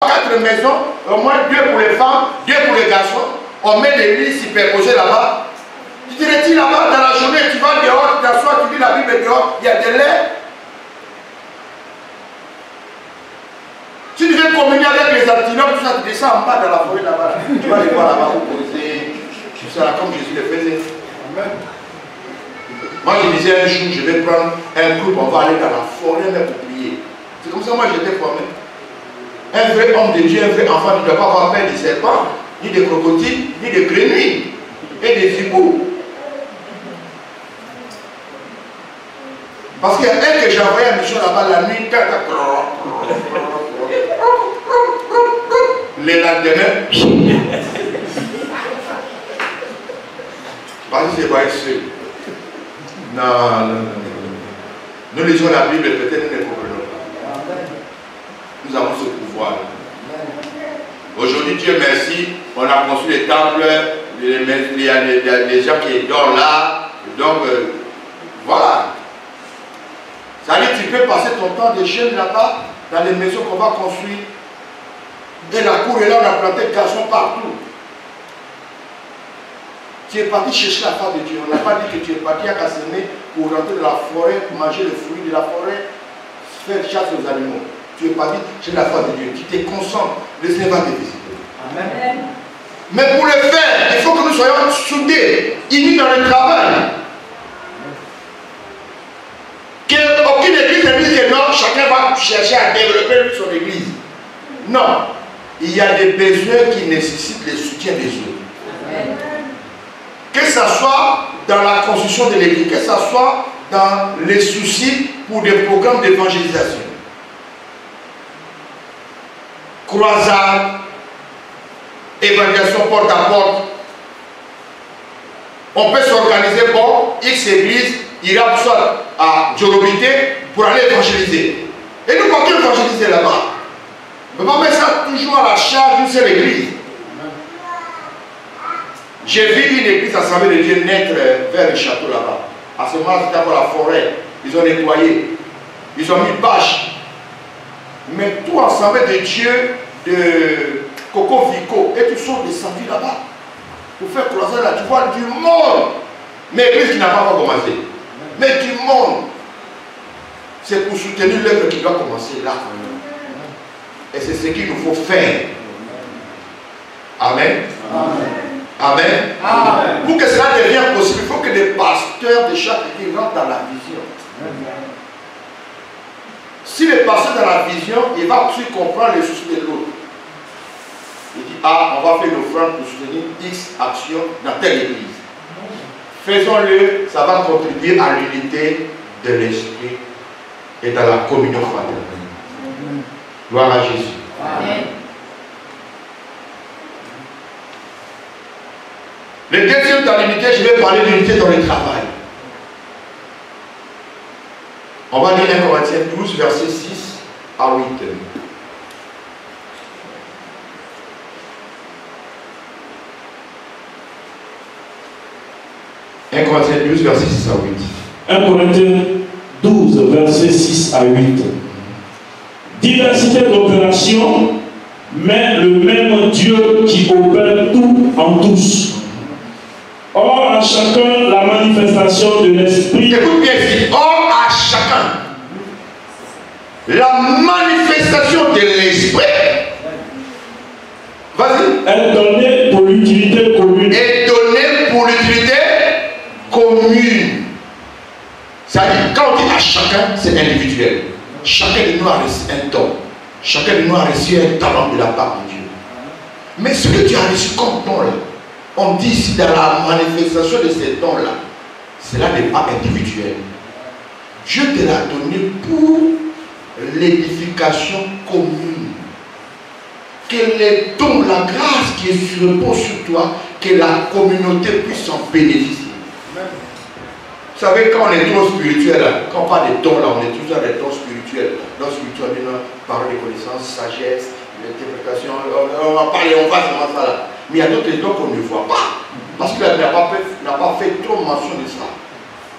4 maisons, au moins 2 pour les femmes, 2 pour les garçons. On met des lits superposés là-bas. Tu te retires là-bas dans la journée, tu vas dehors, tu t'assois, tu lis la Bible dehors, il y a des laits. Si tu veux communier avec les antilopes, tout ça, tu descends en bas dans la forêt là-bas. Tu vas les voir là-bas pour poser. Tout ça, comme Jésus le faisait. Amen. Moi, je disais un jour, je vais prendre un groupe, on va aller dans la forêt même pour prier. C'est comme ça, moi, j'étais formé. Un vrai homme de Dieu, un vrai enfant, il ne doit pas avoir peur des serpents, ni des crocodiles, ni des grenouilles, et des hiboux. Parce qu'il y a un que j'ai envoyé à mission là-bas la nuit, les lendemains, vas-y, c'est pas seul. Non, non, non, non. Nous lisons la Bible, peut-être nous ne comprenons pas. Nous avons ce pouvoir. Aujourd'hui, Dieu merci, on a construit les temples, il y a des gens qui dorment là. Donc, voilà. Ça veut dire que tu peux passer ton temps de jeûne là-bas, dans les maisons qu'on va construire. Et la cour est là, on a planté des gazons partout. Tu es parti chercher la part de Dieu. On n'a pas dit que tu es parti à Casséné pour rentrer dans la forêt, pour manger les fruits de la forêt, faire chasse aux animaux. Tu es parti chercher la part de Dieu. Tu te concentres, le Seigneur va te visiter. Amen. Mais pour le faire, il faut que nous soyons soudés, unis dans le travail. Qu'aucune église ne dise que non, chacun va chercher à développer son église. Non. Il y a des besoins qui nécessitent le soutien des autres. Amen. Que ce soit dans la construction de l'église, que ce soit dans les soucis pour des programmes d'évangélisation. Croisade, évangélisation porte à porte. On peut s'organiser pour X église, ira soit à Djorobité pour aller évangéliser. Et nous partons évangéliser là-bas. On ne peut pas mettre ça toujours à la charge d'une seule église. J'ai vu une église Assemblée de Dieu naître vers le château là-bas. À ce moment-là, c'était pour la forêt. Ils ont nettoyé. Ils ont mis bâche. Mais tout Assemblée de Dieu, de Coco Vico, et tous sont descendus là-bas. Pour faire croiser là, tu vois du monde. Mais l'église qui n'a pas encore commencé. Mais du monde. C'est pour soutenir l'œuvre qui doit commencer là. Et c'est ce qu'il nous faut faire. Amen. Amen. Amen. Amen. Pour que cela devienne possible, il faut que les pasteurs de chaque église rentrent dans la vision. Amen. Si le pasteur dans la vision, il va aussi comprendre les soucis de l'autre. Il dit, ah, on va faire une offrande pour soutenir X action dans telle église. Faisons-le, ça va contribuer à l'unité de l'esprit et dans la communion fraternelle. Gloire à Jésus. Amen. Le deuxième dans l'unité, je vais parler d'unité dans le travail. On va lire 1 Corinthiens 12, versets 6 à 8. « 1 Corinthiens 12, versets 6 à 8. » 1 Corinthiens 12, versets 6 à 8. Diversité d'opérations, mais le même Dieu qui opère tout en tous. Or à chacun la manifestation de l'esprit. Écoute bien ici. Or à chacun la manifestation de l'esprit. Vas-y. Est donnée pour l'utilité commune. Est donnée pour l'utilité commune. C'est-à-dire, quand on dit à chacun, c'est individuel. Chacun de nous a reçu un don. Chacun de nous a reçu un talent de la part de Dieu. Mais ce que tu as reçu comme don là, on dit ici dans la manifestation de ces dons-là, cela n'est pas individuel. Dieu te l'a donné pour l'édification commune. Que les dons, la grâce qui se repose sur toi, que la communauté puisse en bénéficier. Vous savez, quand on est trop spirituel, quand on parle des dons, là, on est toujours dans les dons spirituels. Dons spirituels, parole de connaissance, sagesse, l'interprétation, on va parler, on va faire ça là. Mais il y a d'autres dons qu'on ne voit pas. Parce qu'il n'a pas fait trop mention de ça.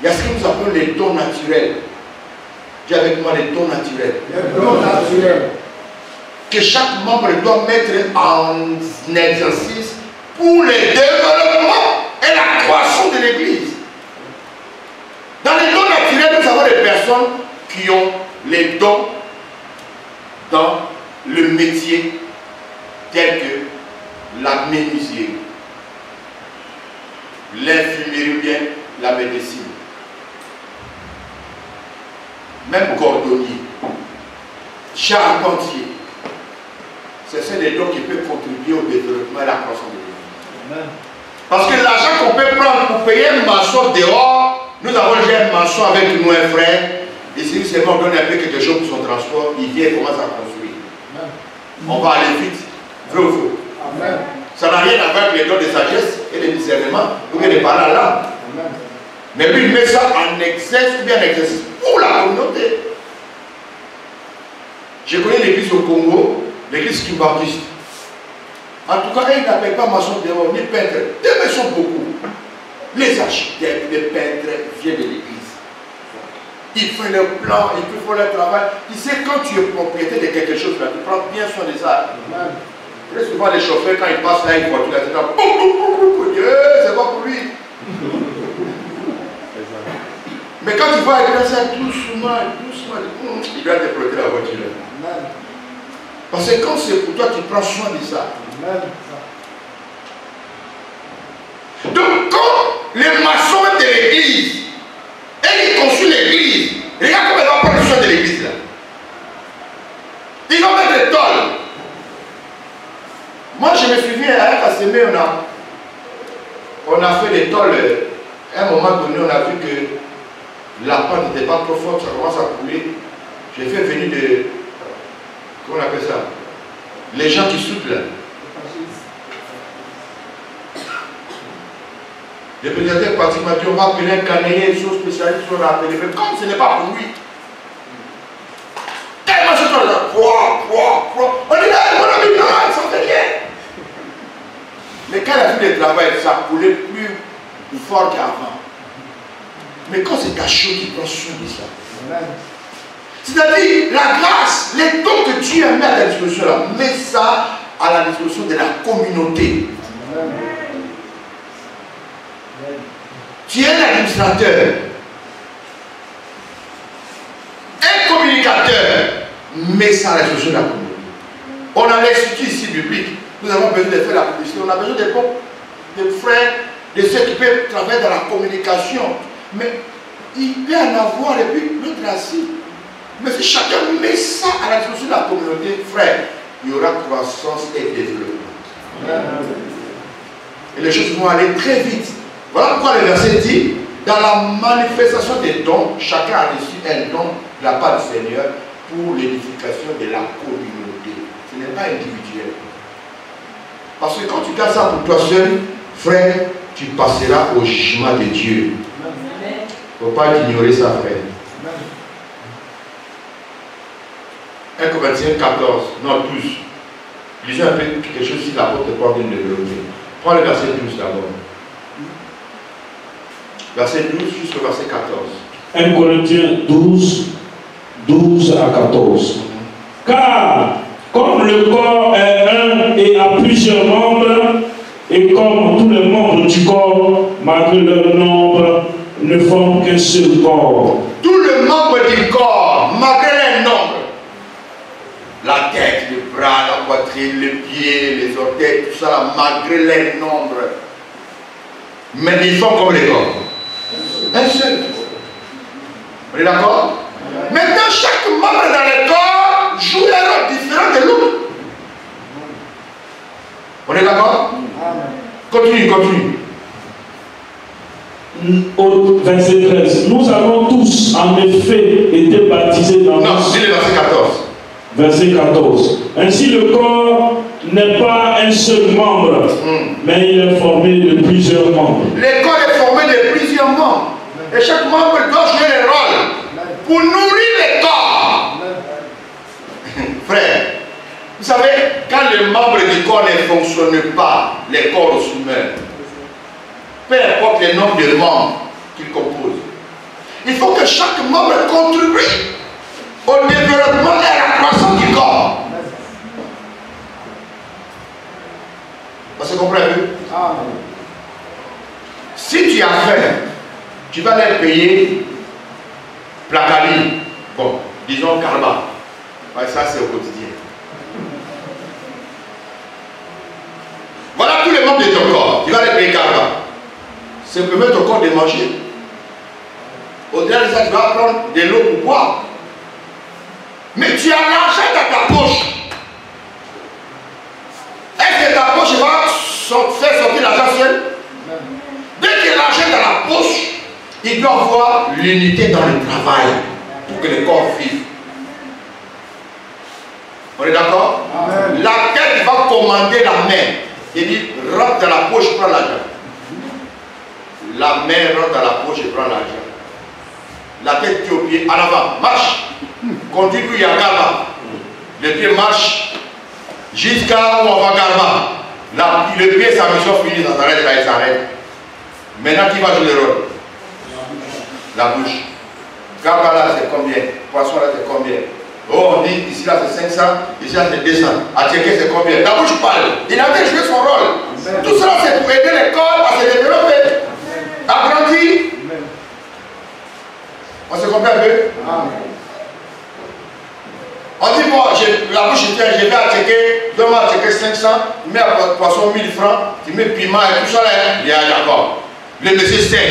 Il y a ce que nous appelons les dons naturels. Dis avec moi les dons naturels. Les dons naturels. que chaque membre doit mettre en exercice pour le développement et la croissance de l'Église. Dans les dons naturels, nous avons des personnes qui ont les dons dans le métier tel que la menuiserie, l'infirmerie ou bien la médecine, même cordonnier, charpentier. Ce sont des dons qui peuvent contribuer au développement et à la croissance de l'Église. Parce que l'argent qu'on peut prendre pour payer un maçon dehors, nous avons déjà un maçon avec nous, un frère. Et si seulement on donne un peu quelque chose pour son transport, il vient et commence à construire. On va aller vite. Vrai ou faux? Ça n'a rien à voir avec les dons de sagesse et de discernement, ou bien de parler à l'âme. Mais lui, il met ça en exercice ou bien en exercice pour la communauté. Je connais l'église au Congo, l'église Kimbaptiste. En tout cas, ils n'appellent pas maçon dehors, ni peintre. Deux sont beaucoup. Les architectes, les peintres viennent de l'église. Ils font leur plan, ils font leur travail. Tu sais, quand tu es propriétaire de quelque chose, là, tu prends bien soin de ça. Très souvent, les chauffeurs, quand ils passent là, ils voient tout là, c'est pas pour lui. Mais quand tu vas avec ça doucement, il doit te protéger la voiture. Parce que quand c'est pour toi, tu prends soin de ça. Donc, quand les maçons de l'église, et ils construisent l'église, regarde comment ils vont prendre soin de l'église là. Ils vont mettre des tôles. Moi, je me souviens, à Kassemé, on a fait des tôles. À un moment donné, on a vu que la pente n'était pas trop forte, ça commence à couler. J'ai fait venir de. Comment on appelle ça? Les gens qui soufflent là. Le président parti m'a dit on va appeler un canadier, une chose spécialiste sur la téléphone. Comme ce n'est pas pour lui. Tellement ce soir là, on dit là, mon ami, non, il s'en fait rien. Mais quand il a vu le travail, ça coulait plus fort qu'avant. Mais quand c'est ta chose qui prend soin de ça. C'est-à-dire, la grâce, les dons que Dieu a mis à ta disposition là, mets ça à la disposition de la communauté. Tu es l'administrateur, un communicateur, mets ça à la disposition de la communauté. On a l'institut ici biblique, nous avons besoin de faire la publicité, on a besoin de frères, de ceux qui peuvent travailler dans la communication. Mais il peut en avoir et puis l'autre assis. Mais si chacun met ça à la disposition de la communauté, frère, il y aura croissance et développement. Et les choses vont aller très vite. Voilà pourquoi le verset dit, dans la manifestation des dons, chacun a reçu un don de la part du Seigneur pour l'édification de la communauté. Ce n'est pas individuel. Parce que quand tu gardes ça pour toi seul, frère, tu passeras au jugement de Dieu. Il ne faut pas ignorer ça, frère. 1 Corinthiens 14, non 12. Lisez un peu quelque chose si l'apôtre Paul vient de développer. Prends le verset 12 d'abord. Verset 12 jusqu'au verset 14. 1 Corinthiens 12, 12 à 14. Car, comme le corps est un et a plusieurs membres, et comme tous les membres du corps, malgré leur nombre, ne forment qu'un seul corps. Tous les membres du corps, malgré leur nombre, la tête, les bras, la poitrine, les pieds, les orteils, tout ça, malgré leur nombre, mais ils font comme les corps. Un seul. On est d'accord? Maintenant, chaque membre dans le corps joue un rôle différent de l'autre. On est d'accord? Continue. Au verset 13. Nous avons tous, en effet, été baptisés dans... Non, c'est le verset 14. Verset 14. Ainsi, le corps n'est pas un seul membre, mais il est formé de plusieurs membres. Le corps est formé de plusieurs membres. Et chaque membre doit jouer un rôle pour nourrir le corps. Frère, vous savez, quand les membres du corps ne fonctionnent pas, les corps se meurent. Peu importe le nombre de membres qu'ils composent. Il faut que chaque membre contribue au développement et à la croissance du corps. On se comprend un peu? Si tu as faim, tu vas les payer Placali. Bon, disons Karma. Ouais, ça c'est au quotidien. Voilà tous les membres de ton corps. Tu vas les payer Karma. C'est permettre ton corps de manger. Au-delà de ça, tu vas prendre de l'eau pour boire. Mais tu as l'argent dans ta poche. Est-ce que ta poche va faire sortir l'argent seul? Dès qu'il y a l'argent dans la poche, il doit avoir l'unité dans le travail pour que le corps vive. On est d'accord? La tête va commander la main. Il dit, rentre dans la poche, prends l'argent. La main rentre dans la poche et prend l'argent. La tête qui est au pied, en avant, marche. Conduit où il y a Karma. Le pied marche jusqu'à où on va Karma. Le pied, sa mission finie, ça s'arrête, là, il s'arrête. Maintenant, qui va jouer le rôle? La bouche. Karma là, c'est combien? Poisson là, c'est combien? Oh, on dit, ici là, c'est 500, ici là, c'est 200. À checker, c'est combien? La bouche parle. Il a fait jouer son rôle. Tout cela, c'est pour aider les corps à se développer, à grandir. On se comprend un peu? On dit, bon, la bouche, je vais à checker, donne-moi à checker 500, tu mets à poisson 1000 francs, tu mets piment et tout ça là, il y a d'accord. Le monsieur sait.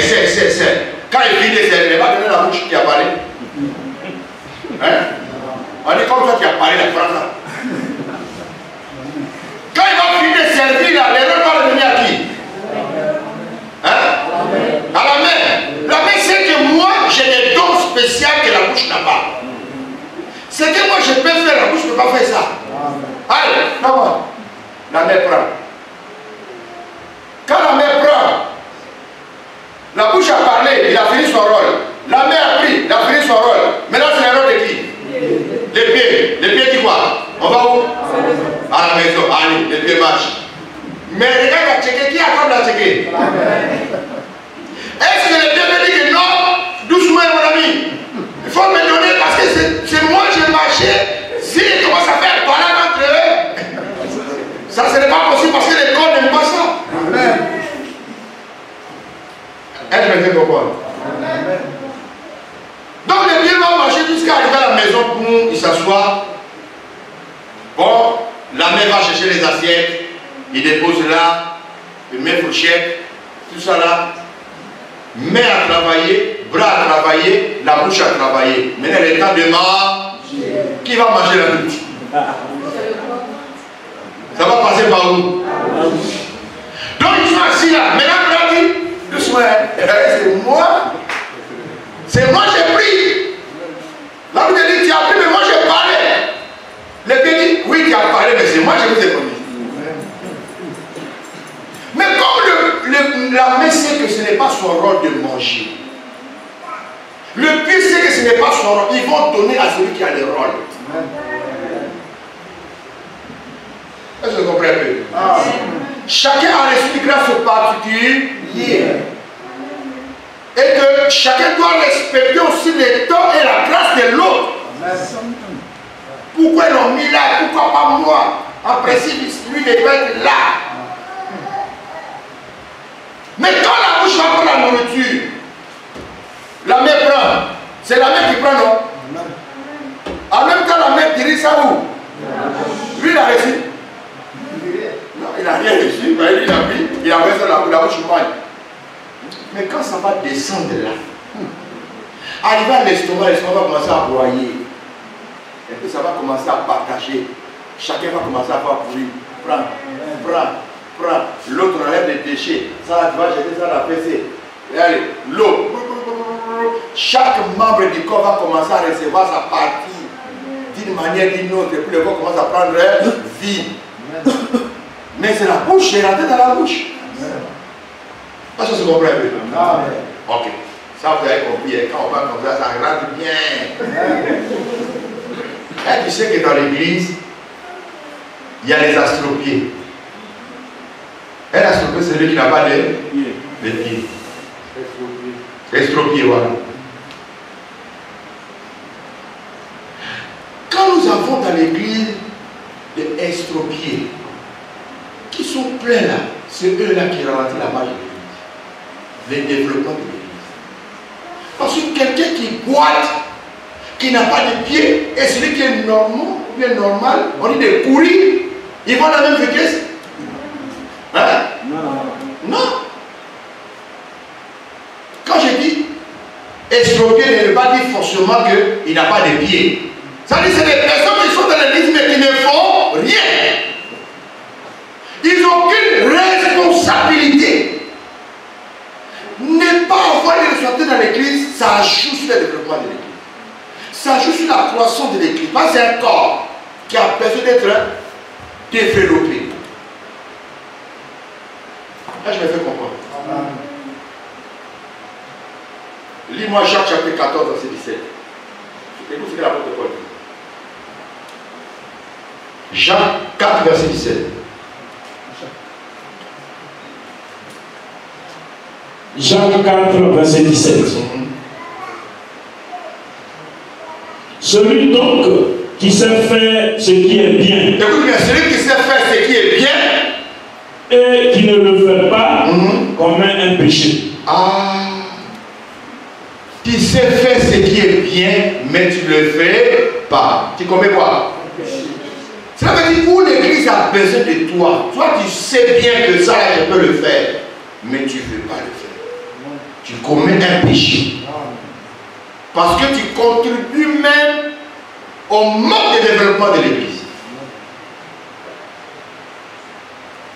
Quand il finit de servir, il va donner la bouche qui a parlé. Hein? On dit, comme toi qui as parlé, la France. Quand il va finir de servir, l'erreur va revenir à qui? Hein? À la main. La main, c'est que moi, j'ai des dons spéciaux que la bouche n'a pas. C'est que moi, je peux faire, la bouche ne peut pas faire ça. Allez, comment? La main prend. Quand la main prend, la bouche a parlé, il a fini son rôle. La main a pris, il a fini son rôle. Maintenant, c'est le rôle de qui? Les pieds. Les pieds qui quoi? On va où? À la maison. Allez, les pieds marchent. Mais regarde la tchéké, qui accorde la tchéké? Est-ce que les pieds me disent que non? Doucement, mon ami. Il faut me donner parce que c'est moi qui ai marché. S'ils commencent à faire parler entre eux, ça ce n'est pas possible parce que les corps n'aiment pas ça. Est-ce que je me fais comprendre? Donc les pieds vont marcher jusqu'à arriver à la maison pour il s'assoit. Bon, la mère va chercher les assiettes, il dépose là, il met fourchette, tout ça là. Main à travailler, bras à travailler, la bouche à travailler. Maintenant, le temps de manger. Qui va manger la nuit? Ça va passer par où? Donc, ils sont assis là. Maintenant, on dit, doucement, c'est moi. C'est moi qui ai pris. Là, vous avez dit, tu as pris, mais moi j'ai parlé. Le pied dit, oui, tu as parlé, mais c'est moi qui vous ai promis. Mais comme la main sait que ce n'est pas son rôle de manger, le pied sait que ce n'est pas son rôle, ils vont donner à celui qui a le rôle. Est-ce que vous comprenez un peu? Chacun a reçu une grâce particulière. Et que chacun doit respecter aussi les temps et la grâce de l'autre. Pourquoi ils l'ont mis là? Pourquoi pas moi? En principe, lui ne peut être là. Mais quand la bouche va prendre la nourriture, la main prend. C'est la main qui prend, non? En même temps, la main dirige ça où? Lui, il a reçu. Non, il n'a rien reçu. Il a pris, il a reçu la bouche mange. Mais quand ça va descendre là, arrivé à l'estomac va commencer à broyer. Et puis ça va commencer à partager. Chacun va commencer à faire pourrir. Prends. L'autre enlève les déchets. Ça, tu vas jeter ça à la fessée. Et allez, l'eau. Chaque membre du corps va commencer à recevoir sa partie d'une manière ou d'une autre. Et puis le corps commence à prendre vie. Mais c'est la bouche, c'est rentré dans la bouche. Ça se comprend un peu. Ok. Ça, vous avez compris. Quand on parle comme ça, ça rentre bien. Et tu sais que dans l'église, il y a les astropiés. Un astropié, c'est celui qui n'a pas de pieds. Estropié, voilà. Quand nous avons dans l'église des estropiés, qui sont pleins là, c'est eux-là qui ralentissent la marche de l'église. Le développement de l'église. Parce que quelqu'un qui boite, qui n'a pas de pied, et celui qui est normal, on dit de courir, ils vont à la même vitesse. Hein? Non. Quand je dis estropié, je ne veux pas dire forcément qu'il n'a pas de pied. Ça veut dire que c'est des personnes qui sont dans l'église mais qui ne font rien. Ils n'ont aucune responsabilité. Ne pas avoir de responsabilité dans l'église, ça ajoute sur le développement de l'église. Ça ajoute sur la croissance de l'église. Parce que c'est un corps qui a besoin d'être développé. Là, je me fais comprendre. Lis-moi Jacques chapitre 14, verset 17. Écoute ce que l'apôtre Paul dit. Jacques 4, verset 17. Jacques 4, verset 17. Celui donc qui sait faire ce qui est bien. Écoute bien, celui qui sait faire ce qui est bien et qui ne le fait pas commet un péché. Ah, tu sais faire ce qui est bien, mais tu ne le fais pas. Tu commets quoi? Ça veut dire où l'église a besoin de toi. Toi, tu sais bien que ça, je peux le faire, mais tu ne veux pas le faire. Tu commets un péché. Parce que tu contribues même au manque de développement de l'église.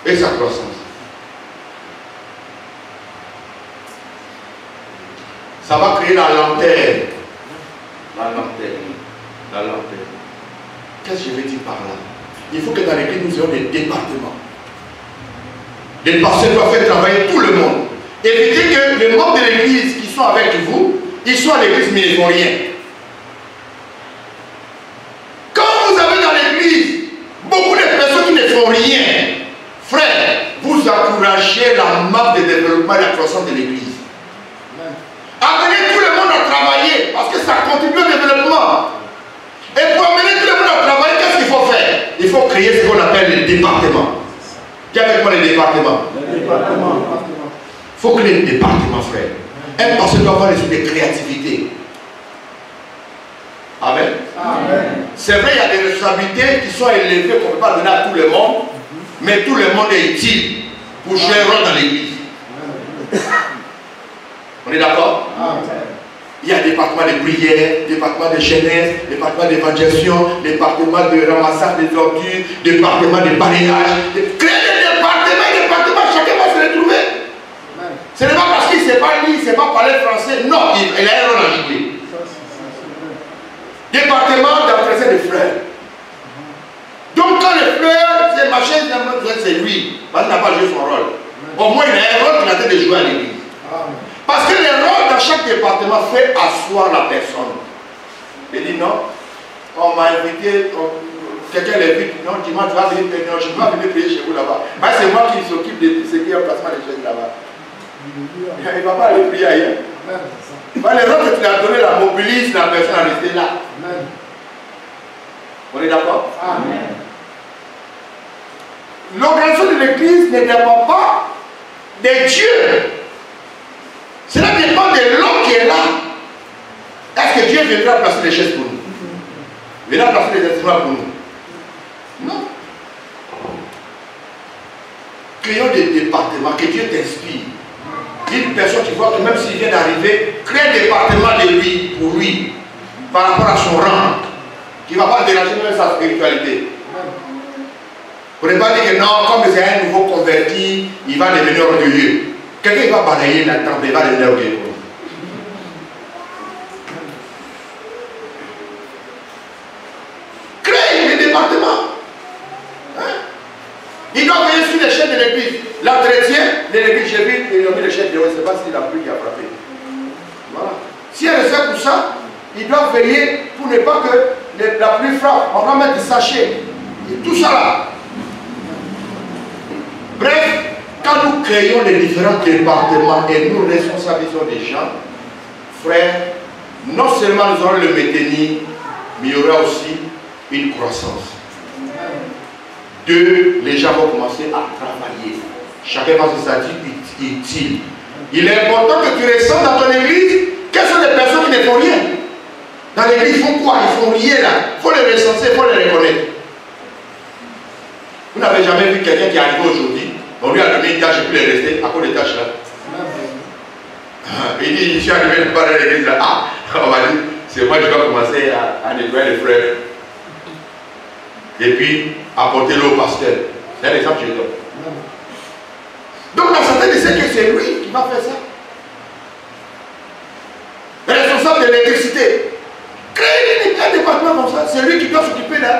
Et sa croissance. Ça va créer la lanterne. La lanterne. La lanterne. Qu'est-ce que je veux dire par là? Il faut que dans l'église nous ayons des départements. Les pasteurs doivent faire travailler tout le monde. Évitez que les membres de l'église qui sont avec vous, ils sont à l'église mais ils ne font rien. Quand vous avez dans l'église beaucoup de personnes qui ne font rien, frère, vous encouragez la marque de développement et la croissance de l'église. Amenez tout le monde à travailler parce que ça contribue au développement. Et pour amener tout le monde à travailler, qu'est-ce qu'il faut faire? Il faut créer ce qu'on appelle les départements. Qui avec moi les départements? Il faut créer des départements, frère. Un pasteur doit avoir l'esprit de créativité. Amen. Amen. C'est vrai, il y a des responsabilités qui sont élevées qu'on ne peut pas donner à tout le monde, mais tout le monde est utile pour jouer un rôle dans l'église. On est d'accord? Il y a département de prière, département de jeunesse, département d'évangélisation, département de ramassage des ordures, département de balayage. Créer des départements, chacun va se retrouver. Ce n'est pas parce qu'il ne sait pas lire, il ne sait pas parler français. Non, il a un rôle à jouer. Département d'entretien des fleurs. Donc quand les fleurs, c'est machin, c'est lui. Parce qu'il n'a pas joué son rôle. Au moins il a un rôle qu'il a train de jouer à l'église. Parce que le rôle dans chaque département fait asseoir la personne. Il dit non, on m'a invité, quelqu'un l'invite, non, dimanche tu vas venir prier, non, je ne vais pas venir prier chez vous là-bas. Mais c'est moi qui s'occupe de tout ce qui est en placement des choses là-bas. Il ne va pas aller prier ailleurs. Le rôle que tu as donné, la mobilise la personne à rester là. On est d'accord? Amen. L'organisation de l'église ne dépend pas de Dieu. Cela dépend de l'homme qui est là. Est-ce que Dieu viendra placer les chaises pour nous? Viendra placer les instruments pour nous? Non. Créons des départements, que Dieu t'inspire. Une personne qui voit que même s'il vient d'arriver, crée un département de lui, pour lui, par rapport à son rang, qui ne va pas déranger même sa spiritualité. Vous ne pouvez pas dire que non, comme c'est un nouveau converti, il va devenir orgueilleux. Quelqu'un va balayer la tente, il va devenir orgueilleux. Crée des départements. Hein? Il doit veiller sur les chaînes de l'église. L'entretien de l'église, j'ai vu, ils ont mis les chaînes de l'église, je ne sais pas si la pluie qui a frappé. Voilà. Si elle est pour ça, il doit veiller pour ne pas que la pluie frappe. On va mettre des sachets. Et tout ça là. Bref, quand nous créons les différents départements et nous responsabilisons des gens, frères, non seulement nous aurons le maintenir, mais il y aura aussi une croissance. Deux, les gens vont commencer à travailler. Chacun va se sentir utile. Il est important que tu ressentes dans ton église quelles sont les personnes qui ne font rien. Dans l'église, ils font quoi? Ils font rien là. Il faut les recenser, il faut les reconnaître. Vous n'avez jamais vu quelqu'un qui est arrivé aujourd'hui, on lui a donné une tâche et puis il est resté à cause des tâches là. Il dit, je suis arrivé pas dans l'église là. Ah, on va dire, c'est moi qui dois commencer à nettoyer les frères. Et puis, apporter l'eau au pasteur. C'est un exemple que je donne. Donc, dans certains décès, que c'est lui qui va faire ça. Le responsable de l'électricité. Créer un département comme ça. C'est lui qui doit s'occuper de,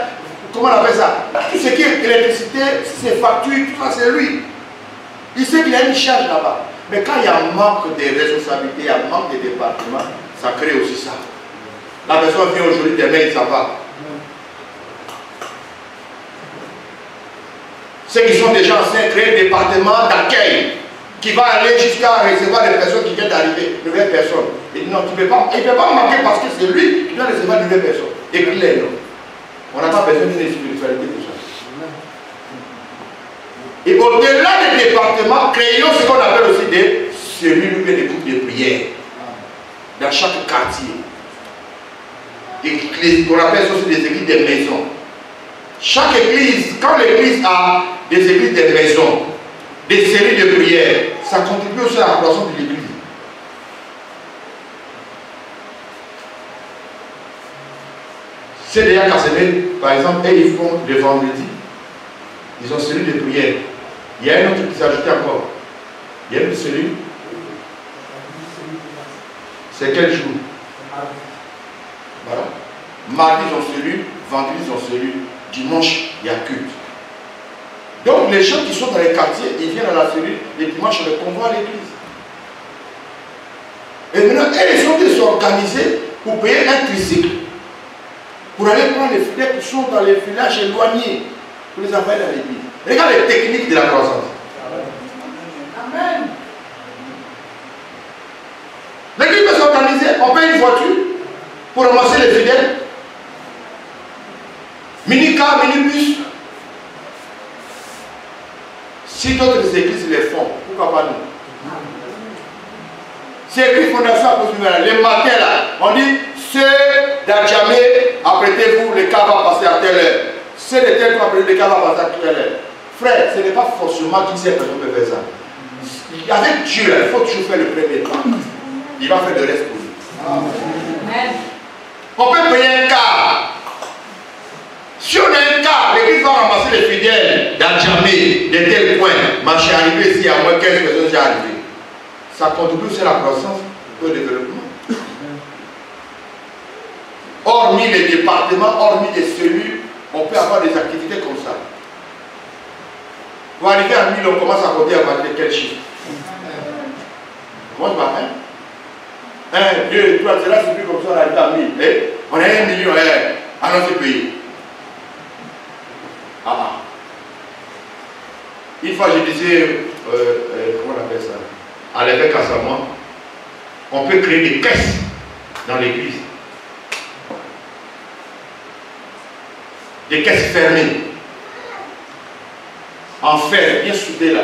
comment on appelle ça? Tout ce qui est électricité, ses factures, tout ça, c'est lui. Il sait qu'il a une charge là-bas. Mais quand il y a un manque de responsabilité, il y a un manque de département, ça crée aussi ça. La personne vient aujourd'hui, demain, il s'en va. Ceux qui sont déjà anciens créent un département d'accueil qui va aller jusqu'à recevoir les personnes qui viennent d'arriver, nouvelles personnes. Et non, il ne peut pas manquer parce que c'est lui qui doit recevoir de nouvelles personnes. Et puis là, non. On n'a pas besoin d'une spiritualité pour ça. Et au-delà des départements, créons ce qu'on appelle aussi des cellules des groupes de prière. Dans chaque quartier. Et on appelle ça aussi des églises de maisons. Chaque église, quand l'église a des églises de maisons, des séries de prières, ça contribue aussi à la croissance de l'église. C'est déjà Cassemé, par exemple, et ils font le vendredi, ils ont série de prières. Il y a un autre qui s'est ajouté encore. Il y a une cellule. C'est quel jour? Voilà. Mardi, ils ont cellule. Vendredi, ils ont cellule. Dimanche, il y a culte. Donc, les gens qui sont dans les quartiers, ils viennent à la cellule. Les dimanches, on les convoie à l'église. Et maintenant, ils sont de s'organiser pour payer un tricycle pour aller prendre les fidèles qui sont dans les villages éloignés pour les envoyer dans l'église. Regarde les techniques de la croissance. Amen. L'église peut s'organiser, on paye une voiture pour ramasser les fidèles. Mini-car, minibus. Si d'autres églises les font, pourquoi pas nous? C'est écrit Fondation Apostolique. Les matins là, on dit ceux d'Adjamé, apprêtez-vous, le cas va passer à telle heure. Ceux de tel cas, le cas va passer à telle heure. Frère, ce n'est pas forcément qui sait que peut faire ça. Avec Dieu, il faut toujours faire le premier pas. Il va faire le reste pour nous. On peut payer un quart. Si on a un quart, l'église va ramasser les fidèles d'Adjamé, de tel point. Moi, je suis arrivé ici, il y a moins 15 personnes, j'ai arrivé. Ça contribue sur la croissance et au développement. Hormis les départements, hormis les cellules, on peut avoir des activités comme ça. Pour arriver à 1000, on commence à compter à partir de quel chiffre? Comment je m'appelle? 1, 2, 3, c'est là, c'est plus comme ça, on arrive à 1000. On a 1 million, allons se payer. Une fois, je disais, comment on appelle ça? À l'évêque à Samoa, on peut créer des caisses dans l'église. Des caisses fermées. En fer, bien soudées là.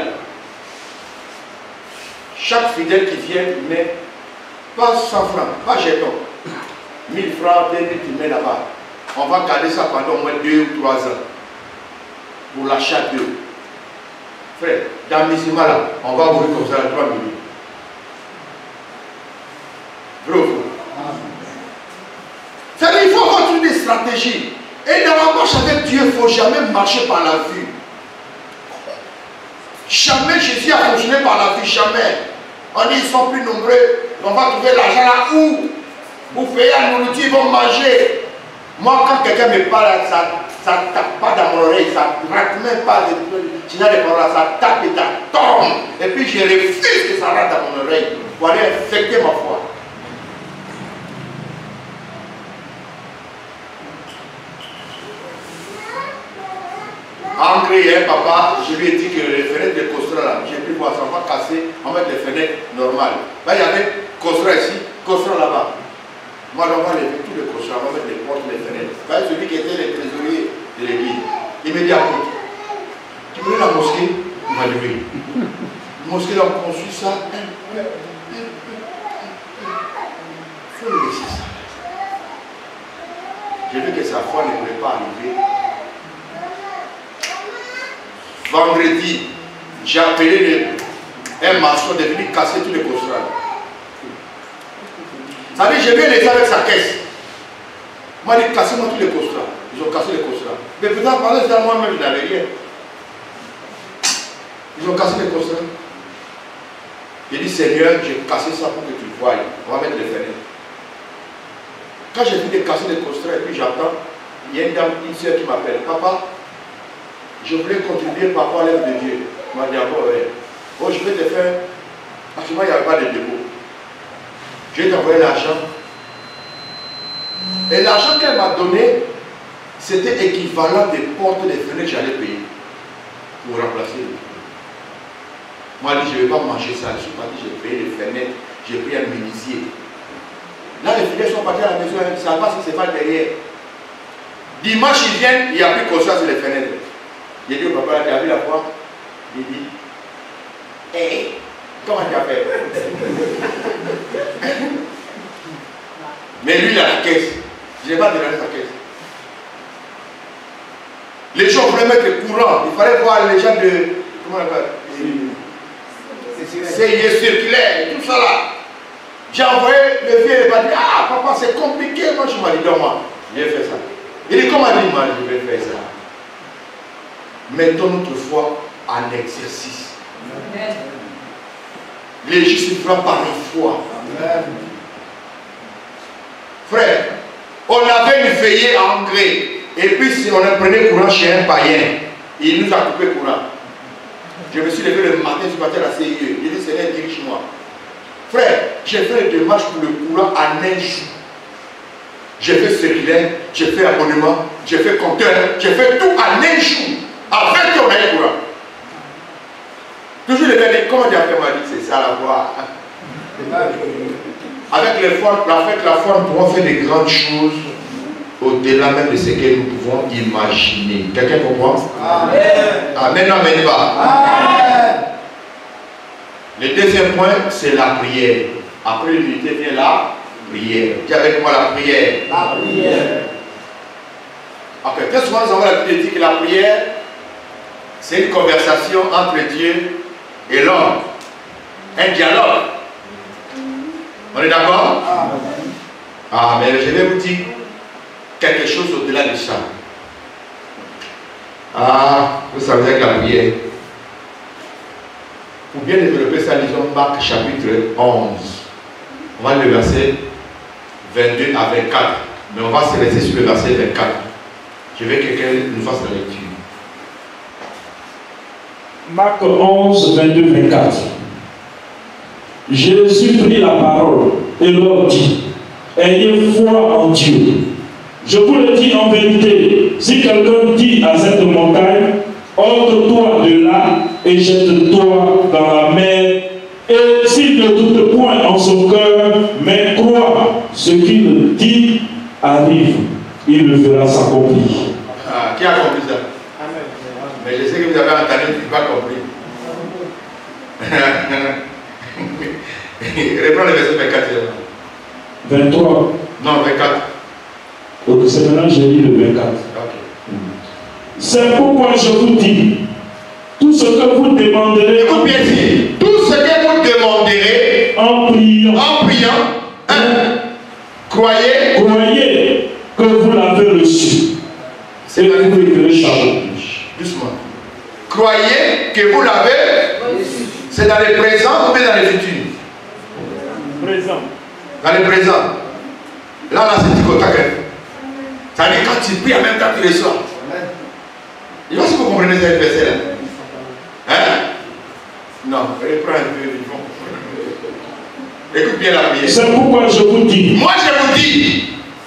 Chaque fidèle qui vient, il met pas 100 francs, pas jeton. 1000 francs, 2000, tu mets là-bas. On va garder ça pendant au moins 2 ou 3 ans. Pour l'achat d'eux. Frère, dans Misima là, on va ouvrir comme ça à 3 millions. Bravo. C'est-à-dire qu'il faut avoir des stratégies. Et dans la marche avec Dieu, il ne faut jamais marcher par la vue. Jamais Jésus a fonctionné par la vue, jamais. On dit ils sont plus nombreux, on va trouver l'argent là où? Pour payer la nourriture, ils vont manger. Moi, quand quelqu'un me parle, ça ne tape pas dans mon oreille, ça ne rate même pas. Tu n'as des paroles, ça tape et ça tombe. Et puis je refuse que ça rentre dans mon oreille pour aller infecter ma foi. André, papa, je lui ai dit que les fenêtres de Costra là, j'ai pu voir, ça va casser, on va mettre les fenêtres normales. Là, il y avait Costra ici, Costra là-bas. Moi, on va lever tous les Costra, on va mettre les portes, les fenêtres. Là, celui qui était le trésorier de l'église, il me dit à Tu connais la mosquée? Il m'a dit oui. La mosquée, là, on construit ça. Il faut le laisser ça. J'ai vu que sa foi ne pouvait pas arriver. Vendredi, j'ai appelé un maçon de venir casser tous les costrades. Ça veut dire, je vais laisser avec sa caisse. Moi, il dit, cassez-moi tous les costrades. Ils ont cassé les costrades. Mais peut-être pendant ce temps, moi-même, je n'avais rien. Ils ont cassé les costrades. J'ai dit, Seigneur, j'ai cassé ça pour que tu voies. On va mettre les fenêtres. Quand j'ai fini de casser les costrades, et puis j'entends, il y a une dame, une soeur qui m'appelle. Papa, je voulais contribuer par rapport à l'œuvre de Dieu. Il m'a dit, ah bon, ouais. Oh, je vais te faire. Actuellement, il n'y avait pas de dépôt. Je vais t'envoyer l'argent. Et l'argent qu'elle m'a donné, c'était équivalent des portes des fenêtres que j'allais payer pour remplacer le dépôt. Moi, je dit, je ne vais pas manger ça. Je suis parti, j'ai payé les fenêtres, j'ai pris un menuisier. Là, les fenêtres sont partis à la maison, ils ne savent pas ce qui se passe derrière. Dimanche, ils viennent, il n'y a plus conscience sur les fenêtres. J'ai dit au papa, tu as vu la foi? Il dit, hé, comment tu as fait? Mais lui, il a la caisse. Je n'ai pas donné sa caisse. Les gens voulaient mettre le courant. Il fallait voir les gens de. Comment on appelle? C'est circulaire, tout ça là. J'ai envoyé le vieux, il m'a dit, ah papa, c'est compliqué. Moi, je m'ai dit, donne-moi. J'ai fait ça. Il dit, comment il m'a dit, je vais faire ça. Mettons notre foi en exercice. Amen. Les justes se feront par la foi. Amen. Frère, on avait une veillée à engrais. Et puis si on prenait courant chez un païen, il nous a coupé courant. Je me suis levé le matin, je suis parti à la CIE. J'ai dit, Seigneur, dirige-moi. Frère, j'ai fait une démarche pour le courant en un jour. J'ai fait cellulaire, j'ai fait abonnement, j'ai fait compteur, j'ai fait tout en un jour. Avec qu'on ait courant. Toujours les gars disent, comment tu as fait? M'a dit, c'est ça la voie. Avec l'effort, la foi, nous pouvons faire de grandes choses au-delà même de ce que nous pouvons imaginer. Quelqu'un comprend? Amen. Amen, amen, pas. Amen. Le deuxième point, c'est la prière. Après l'unité vient la prière. Dis avec moi la prière. La prière. Ok, très souvent nous avons l'habitude de dire que la prière, c'est une conversation entre Dieu et l'homme. Un dialogue. On est d'accord? Ah, mais je vais vous dire quelque chose au-delà de ça. Ah, vous savez avec la prière. Pour bien développer ça, lisons Marc chapitre 11. On va le verset 22 à 24. Mais on va se laisser sur le verset 24. Je veux que quelqu'un nous fasse la lecture. Marc 11, 22, 24. Jésus prit la parole et leur dit, ayez foi en Dieu. Je vous le dis en vérité, si quelqu'un dit à cette montagne, ôte-toi de là et jette-toi dans la mer, et s'il ne doute point en son cœur, mais croit ce qu'il dit arrive, il le fera s'accomplir. Ah, qui a compris ça? Amen. Mais je sais que vous avez entendu, tu n'as pas compris. Reprends le verset 24. 23. Non, 24. Donc c'est maintenant j'ai lu le 24. Okay. C'est pourquoi je vous dis, tout ce que vous demanderez. Écoute bien ici. Tout ce que vous demanderez en priant, croyez que vous l'avez reçu. C'est pas vous écrire par doucement. Croyez que vous l'avez reçu. C'est dans le présent ou bien dans le futur? Présent. Dans le présent. Là, c'est du contact. Ça veut dire quand tu pries en même temps que tu reçois. Je ne sais pas si vous comprenez cette verset-là. Hein? Non, reprends un peu. Écoute bien la prière. C'est pourquoi je vous dis. Moi je vous dis.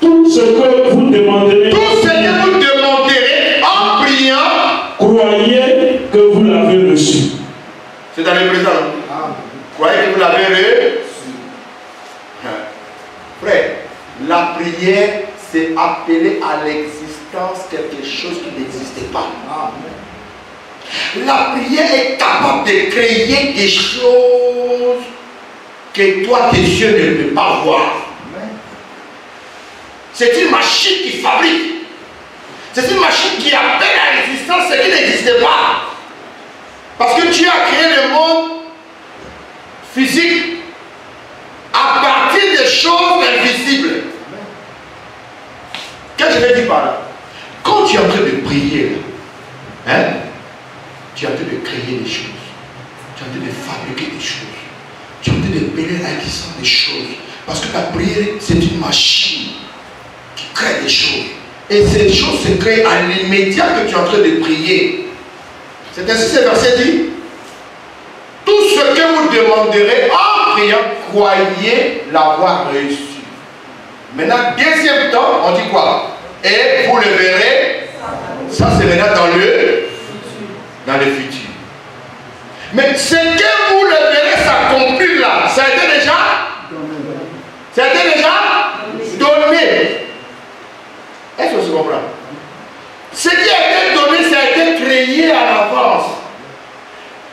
Tout ce que vous demanderez. Tout ce que vous demanderez en priant. Croyez que vous l'avez reçu. C'est dans le présent. Croyez que vous l'avez reçu. Frère, la prière, c'est appeler à l'existence quelque chose qui n'existait pas. La prière est capable de créer des choses que toi, tes yeux ne peuvent pas voir. C'est une machine qui fabrique. C'est une machine qui appelle à l'existence ce qui n'existait pas. Parce que Dieu a créé le monde physique à partir des choses invisibles. Qu'est-ce que je veux dire par là? Quand tu es en train de prier, hein, tu es en train de créer des choses. Tu es en train de fabriquer des choses. Tu es en train de pénétrer à l'existence des choses. Parce que ta prière, c'est une machine qui crée des choses. Et ces choses se créent à l'immédiat que tu es en train de prier. C'est ainsi que ce verset dit. Tout ce que vous demanderez en priant, croyez l'avoir reçu. Maintenant, deuxième temps, on dit quoi? Et vous le verrez. Ça, c'est maintenant dans le futur. Mais ce que vous le verrez s'accomplir là, ça a été déjà donné. Est-ce que tu comprends? Ce qui a été donné, ça a été créé à l'avance.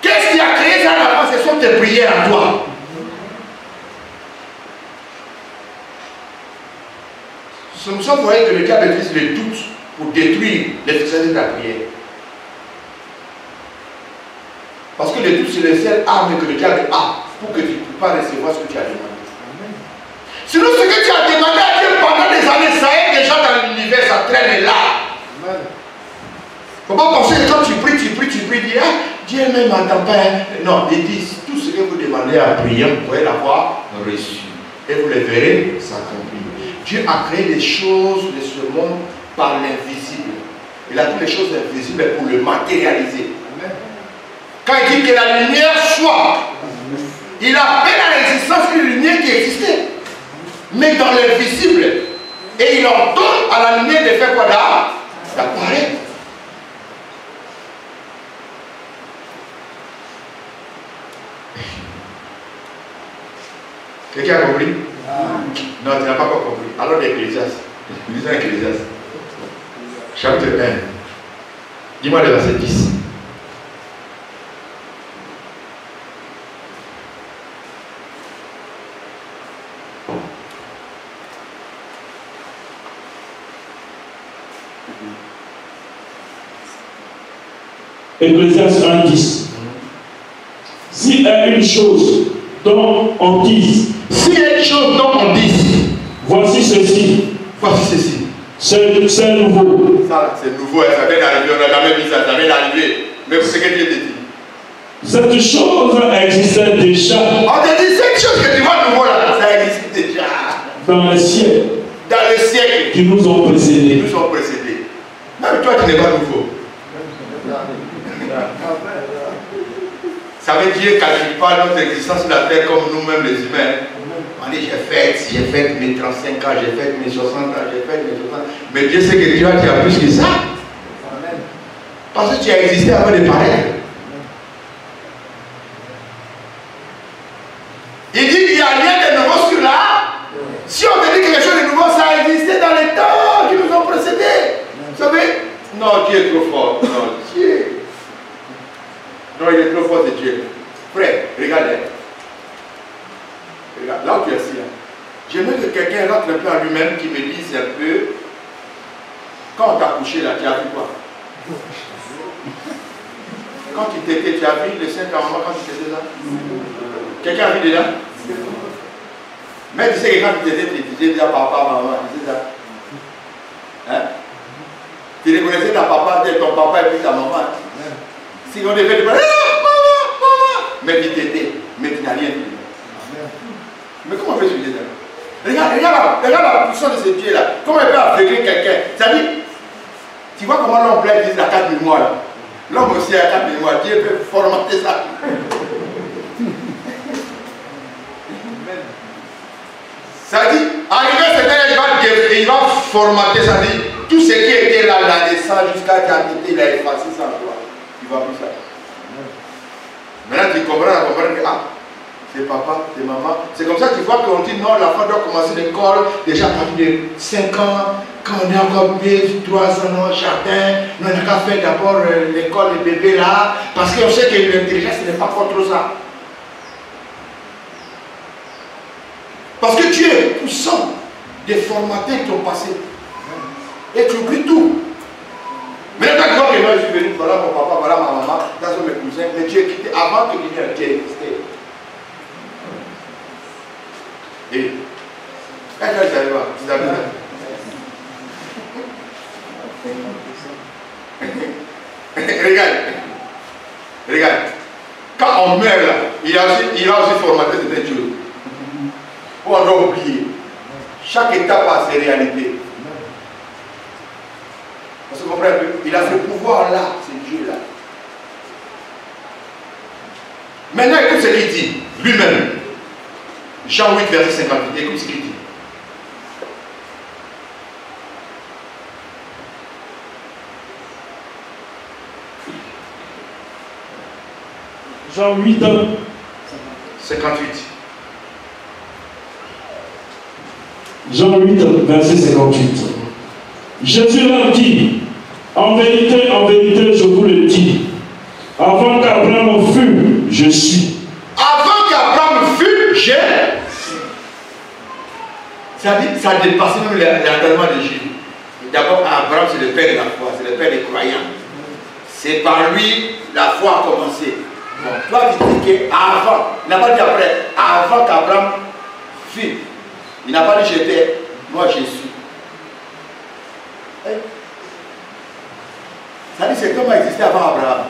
Qu'est-ce qui a créé ça à l'avance? Ce sont tes prières à toi. Nous sommes voyés que le diable utilise le doute pour détruire l'efficacité de ta prière. Parce que le doute, c'est le seul arme que le diable a pour que tu ne puisses pas recevoir ce que tu as demandé. Sinon, ce que tu as demandé à Dieu pendant des années, ça est déjà dans l'univers, ça traîne là. Il ne faut pas penser que quand tu pries, dis, ah, Dieu ne m'entend pas. Non, il dit, tout ce que vous demandez à prier, vous pouvez l'avoir reçu. Et vous le verrez s'accomplir. Dieu a créé les choses de ce monde par l'invisible. Il a toutes les choses invisibles pour le matérialiser. Quand il dit que la lumière soit, il appelle à l'existence une lumière qui existait, mais dans l'invisible. Et il ordonne à la lumière de faire quoi? D'apparaître. Quelqu'un a compris? Non, tu n'as pas encore compris. Alors l'Ecclésiaste, lisons l'Ecclésiaste, chapitre 1. Dis-moi le verset 10. Ecclésiaste 1:10. S'il y a une chose dont on dise, s'il y a une chose dont on dise, voici ceci. Voici ceci. C'est nouveau. Ça, c'est nouveau, ça vient d'arriver, on n'a jamais vu ça, ça vient d'arriver. Mais c'est ce que Dieu te dit. Cette chose existait déjà. On te dit, cette chose que tu vois nouveau là, ça existe déjà. Dans les siècles. Dans les siècles. Qui nous ont précédés. Qui nous ont précédés. Même toi, tu n'es pas nouveau. Ça veut dire qu'il calcule pas notre existence sur la terre comme nous-mêmes les humains. On dit j'ai fait mes 35 ans, j'ai fait mes 60 ans, j'ai fait mes 60 ans. Mais Dieu sait que tu as plus que ça. Parce que tu as existé avant de paraître. Il dit qu'il n'y a rien de nouveau sur là. Si on te dit quelque chose de nouveau, ça a existé dans les temps qui nous ont précédés. Vous savez? Non, Dieu est trop fort. Non, Dieu. Non, il est trop fort, c'est Dieu. Frère, regarde. Regarde, là où tu es assis. J'aimerais que quelqu'un rentre un peu à lui-même qui me dise un peu, quand on t'a couché là, tu as vu quoi? Quand tu t'étais, tu as vu les 5 ans quand tu étais là? Quelqu'un a vu déjà? Mais tu sais que quand tu t'étais, tu disais déjà papa, maman, tu disais ça. Hein? Tu reconnaissais ta papa, ton papa et puis ta maman. Si on devait te parler, maman, mais tu t'étais, mais tu n'as rien dit. Mais comment on fait suivre ça? Regarde la puissance de ce Dieu là. Comment il peut aveugler quelqu'un? C'est-à-dire, tu vois comment l'homme blanc dit la carte mémoire là. L'homme aussi a la carte mémoire. Dieu peut formater ça. Ça dit, arrivé à cet âge, il va formater, ça dit, tout ce qui était là, la naissance jusqu'à l'éternité, il a effacé ça en toi. Tu ne vois plus ça. Maintenant tu comprends que c'est papa, c'est maman. C'est comme ça que tu vois qu'on dit non, l'enfant doit commencer l'école déjà à partir de 5 ans, Quand on est encore bébé, 3 ans dans le jardin, nous on n'a qu'à faire d'abord l'école des bébés là, parce qu'on sait que l'intelligence ce n'est pas pour trop ça. Parce que tu es poussant des formateurs qui ont passé. Et tu oublies tout. Mais quand tu vois que moi je suis venu, voilà mon papa, voilà ma maman, là sont mes cousins, mais tu es quitté avant que l'Union ait existé. Et quand tu arrives là, tu arrives là. Regarde. Quand on meurt là, il a aussi formaté certaines choses. On doit oublier. Chaque étape a ses réalités. Parce que vous comprenez, il a ce pouvoir là, ce Dieu là. Maintenant, écoute ce qu'il dit, lui-même. Jean 8, verset 58, écoute ce qu'il dit. Jean 8, 58. Jean 8, verset 58. Jésus leur dit, en vérité, je vous le dis, avant qu'Abraham fût, je suis. Avant qu'Abraham fût, j'ai. Ça dépasse même l'entendement de Jésus. D'abord, Abraham, c'est le père de la foi, c'est le père des croyants. C'est par lui la foi a commencé. Bon, toi, tu dis qu'avant, il n'a pas dit après, avant qu'Abraham fût. Il n'a pas dit j'étais, moi je suis. Ça dit c'est comment exister avant Abraham.